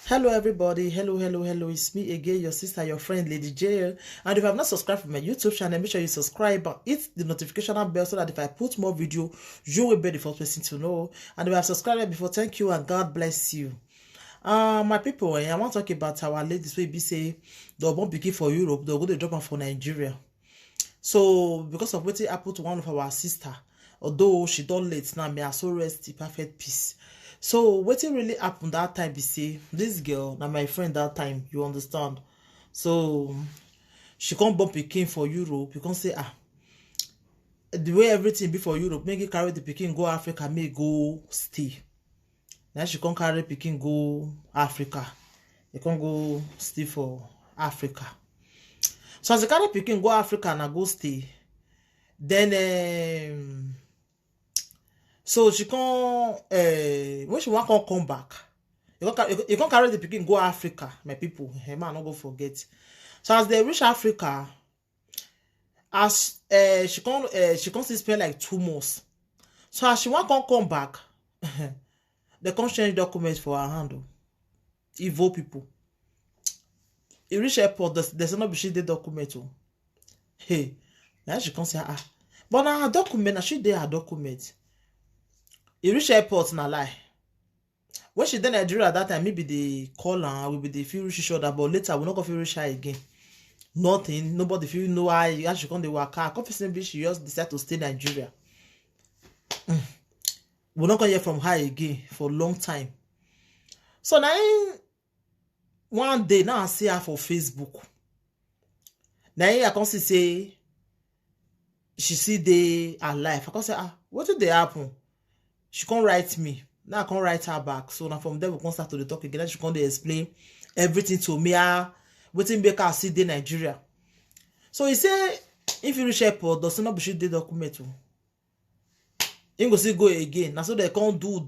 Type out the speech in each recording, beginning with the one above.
Hello everybody, hello, it's me again, your sister, your friend Lady J. And if you have not subscribed to my YouTube channel, make sure you subscribe and hit the notification bell so that if I put more video, you will be the first person to know. And if you have subscribed before, thank you and God bless you. My people, I want to talk about our ladies wey be say they won't pikin for Europe, they go to drop am for Nigeria. So because of wetin happen to one of our sister, although she don late now, may I so rest in perfect peace. So wetin really happened that time be say this girl, na my friend that time, you understand. So she come born pikin for Europe. You can say the way everything be for Europe, make it carry the pikin go Africa, make go stay. Now she come carry pikin go Africa. They can't go stay for Africa. So as the carry pikin go Africa and go stay, then so she come when she want come back, you can carry the pikin go Africa, my people. Hey man, not go forget. So as they reach Africa, as she can still spend like 2 months. So as she want come back, they can't change documents for her hand. Evil people. You reach airport, there's not be she the document. Hey, now she can say but now her document, now she did her document. You reach airport na lie. When she did Nigeria at that time, maybe they call her, will be the feel reach each other, but later we're not gonna feel reach her again. Nothing, nobody feel know how she come the work. Confidently she just decide to stay in Nigeria. We're not gonna hear from her again for a long time. So now one day now I see her for Facebook. Now I can see say she see they alive. I can say what did they happen? She can't write me. Now I can't write her back. So now from there we can start to talk again. She can't explain everything to me. Waiting make her see the Nigeria. So he say if you reach airport, does not be she the document. You go see go again. Now so they can't do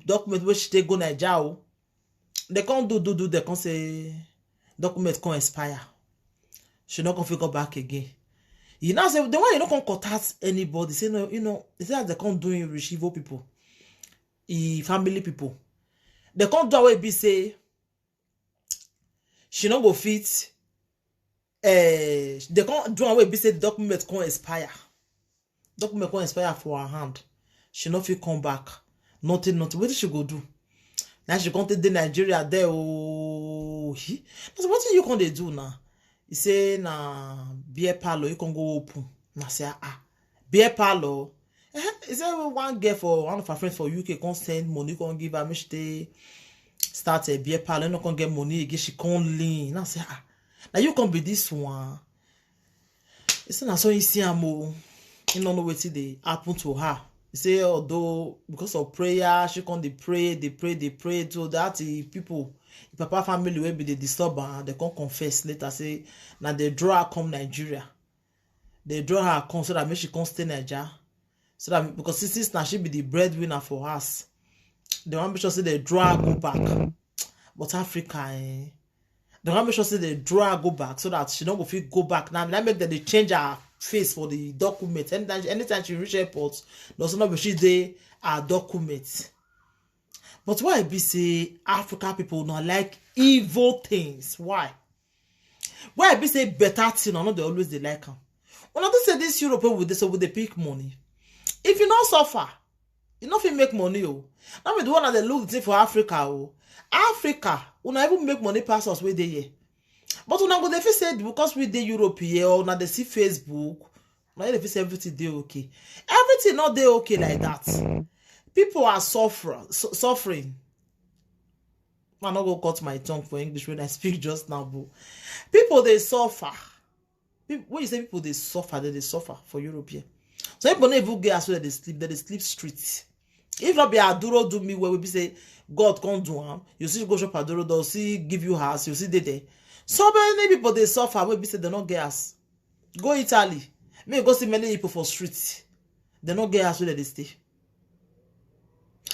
document where she take go Nigeria. They can't do they can't say document can't expire. She not gonna go back again. You know say the one you not gonna contact anybody. Say no, you know, they say they can't do in rich evil people, family people. They can't do away be say she not go fit. They can't do away be say the document can't expire. Document can't expire for her hand. She not fit come back. Nothing. What did she go do? Now she can't take the Nigeria there. Oh, so what you can they do now? He say na beer parlor you can go open. Na say beer parlor. He say one girl for one of her friends for UK can send money, can give her me she start a beer parlor. No can get money again. She can't lean. Na say now you can be this one. He say na so you see amo. You don't know what they happen to her. He say although because of prayer she can they pray so that the people. Papa family will be the disturber, they can't confess later. Say now they draw her come Nigeria. They draw her come so that maybe she can't stay Nigeria. So that because since now she be the breadwinner for us. They want to make sure say they draw her go back. But Africa, they want to make sure say they draw her go back so that she don't go fit go back. Now that make them they change her face for the document. Anytime she reach airport, does not be she they her document. But why be say African people not like evil things? Why? Why be say better thing or not they always they like them? When I say this European with this with the pick money. If you not suffer, you not make money. Oh. Now be the one that they look for Africa. Oh. Africa, we not even make money pass us where they here. But when I go they say because we the Europe here or now they see Facebook, now they say everything they okay. Everything not they okay like that. People are suffering. I'm not going to cut my tongue for English when I speak just now, but people they suffer. When you say people they suffer, they suffer for European. So people never get as well they sleep streets. If not be Aduro do me where we be say God can't do him, you see go shop Aduro, they'll see give you house, you see they there. So many people they suffer where we say they not get us. Go Italy. May go see many people for streets. They not get us where they stay.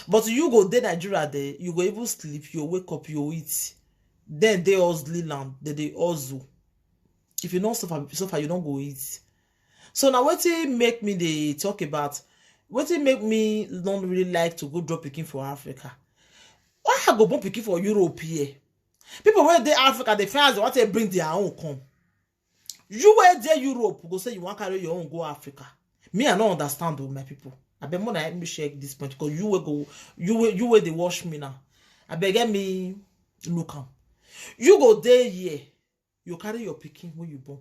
But you go there Nigeria there, you go even sleep, you wake up, you eat. Then they hustle land, they hustle. If you don't suffer, you don't go eat. So now what it make me they talk about? What it make me don't really like to go drop picking for Africa? Why I go born pikin for Europe here? People where they Africa, they fans they want to bring their own come. You where they Europe go say you want carry your own go Africa. Me I don't understand though, my people. I beg more let me check this point because you will go you will they wash me now. I beg me look am. You go there here, you carry your pikin when you born.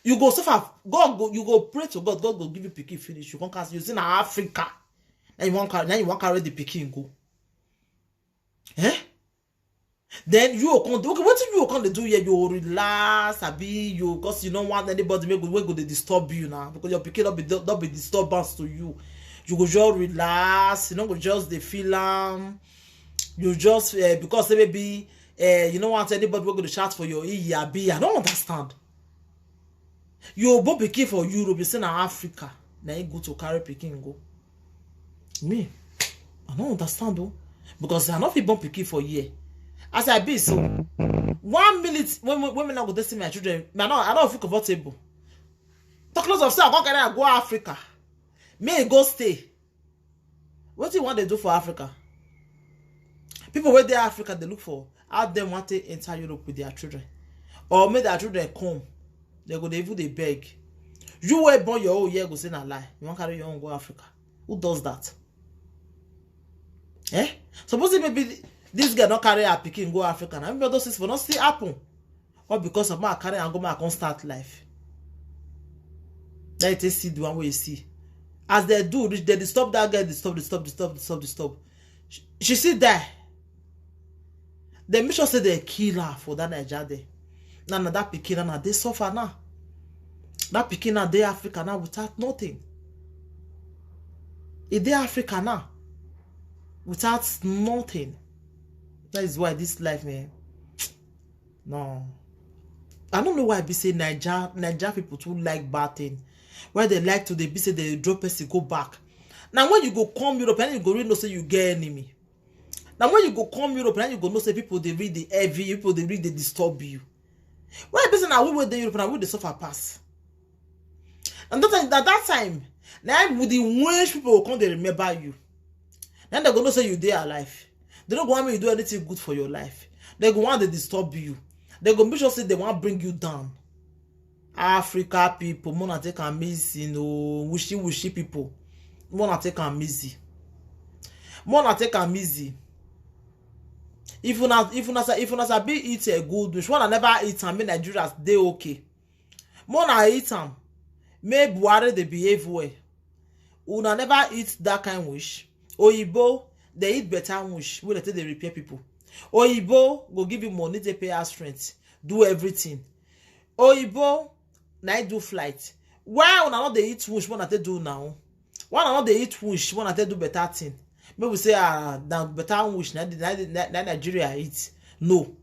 You go suffer. God go. You go pray to God. God go give you pikin finish. You can't cast. You see in Africa. Now you want carry the pikin go. Eh? Then you can do. Okay, what you can do here? You relax. Abi you because you don't want anybody make go they disturb you now because your pikin not be disturbance to you. You go just relax. You know go just the feel you just because maybe you don't want anybody go to chat for your EAB. I don't understand. You born pikin for Europe, you say na Africa. Now you go to carry pikin go. Me, I don't understand though. Because I not fit born pikin for here. As I be so 1 minute when women go to see my children, I don't feel comfortable. Talk close of say I can't go Africa. Me go stay. What do you want to do for Africa? People where they Africa, they look for how them want to enter Europe with their children. Or make their children come. They go, they beg. You were born your own year, go say na lie. You want to carry your own go Africa. Who does that? Eh? Suppose maybe this girl not carry her pikin go Africa. Now maybe those things will not still happen. Or because of my carry and go my constant life. Then you see the one way you see. As they do, they disturb that girl, disturb. She still die. They make sure say they kill her for that Nigeria day. Now that pikin now they suffer now. That pikin now they Africa now without nothing. It they Africa now without nothing. That is why this life, man. No, I don't know why I be say Nigeria people too like bad thing. Why they like to they be say they drop us to go back. Now when you go come Europe and you go really know say you get enemy. Now when you go come Europe and you go know say people they read the heavy, people they read they disturb you. Why person now we were the Europe and we the suffer pass. And that time, now with the wish people will come they remember you. Then they're gonna say you there alive. They don't want me to do anything good for your life. They go want to disturb you. They go make sure say they want to bring you down. Africa people, wanna take a easy, you know, wishy people. Wanna take a easy. Wanna take a easy. If you not be eat a good wish, wanna never eat and make Nigerians they okay. Wanna eat them. May Buhari they behave well. Una never eat that kind of wish. Oyibo, they eat better wish. We let they repair people. Oyibo go give you money, they pay us rent, do everything. Oyibo, now do flight. Why una not they eat wish? What they do now? Why not they eat wish? What they do better thing? Maybe we say that better wish. Now Nigeria eat. No,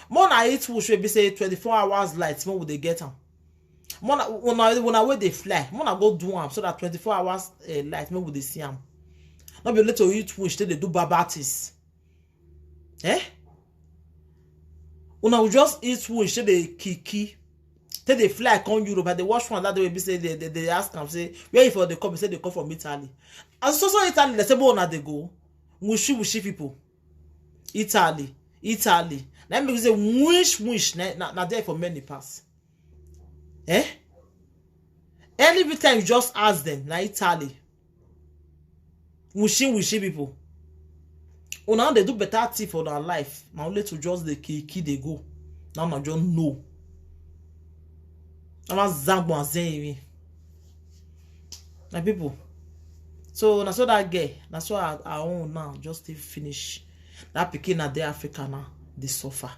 more na eat wish. We be say 24 hours light. More would they get them? More when I where they fly. More na go do them so that 24 hours light. More would they see them? Not be little eat wish. They do babatis. Eh? Una will just eat wish. They kiki. Then they fly come Europe and they watch one that they will be say they ask them say where if they come say they come from Italy. And so Italy they say but they go wishy people. Italy. Now make say wish na there for many pass. Eh? Every time you just ask them na Italy. Wishy people. Now they do better thing for their life. Now only to just the key they go. Now I just know. My people. So that's what I get. That's why I own now. Just to finish. That picking at the Africa now. They suffer.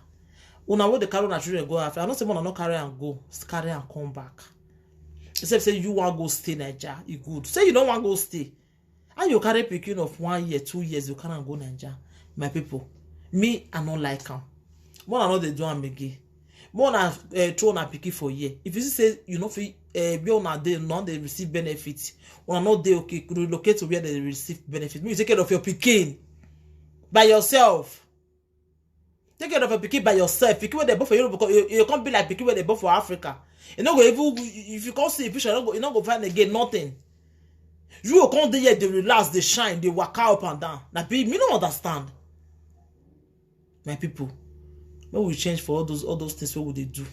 Una what the carry na children go Africa. I don't say man not carry and go. Carry and come back. Except say you want go stay Nigeria. You good. Say you don't want go stay. And you carry picking of 1 year, 2 years. You cannot go Nigeria. My people. Me I don't like them. More I know they do am again. More na throw na picky for year. If you say you know be on a day, not they receive benefits. Or not they okay relocate to where they receive benefits. You take care of your picking by yourself. Take care of your picking by yourself. Picking where they both for Europe because you can't be like picking where they both for Africa. You know go even if you can't see a picture, you not go find again nothing. You can't there they relax, they shine, they walk up and down. Now me don't understand. my people. When we change for all those things, what would they do?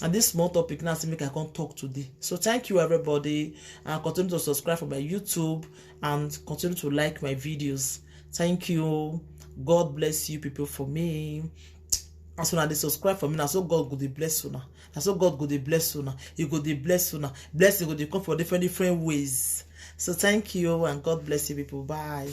And this small topic now to make I can't talk today. So thank you everybody, and continue to subscribe for my YouTube and continue to like my videos. Thank you. God bless you people for me. As soon as they subscribe for me, now so God go dey bless you now. And so God go dey bless you now. He go dey bless you now. Blessing go dey come for different ways. So thank you and God bless you people. Bye.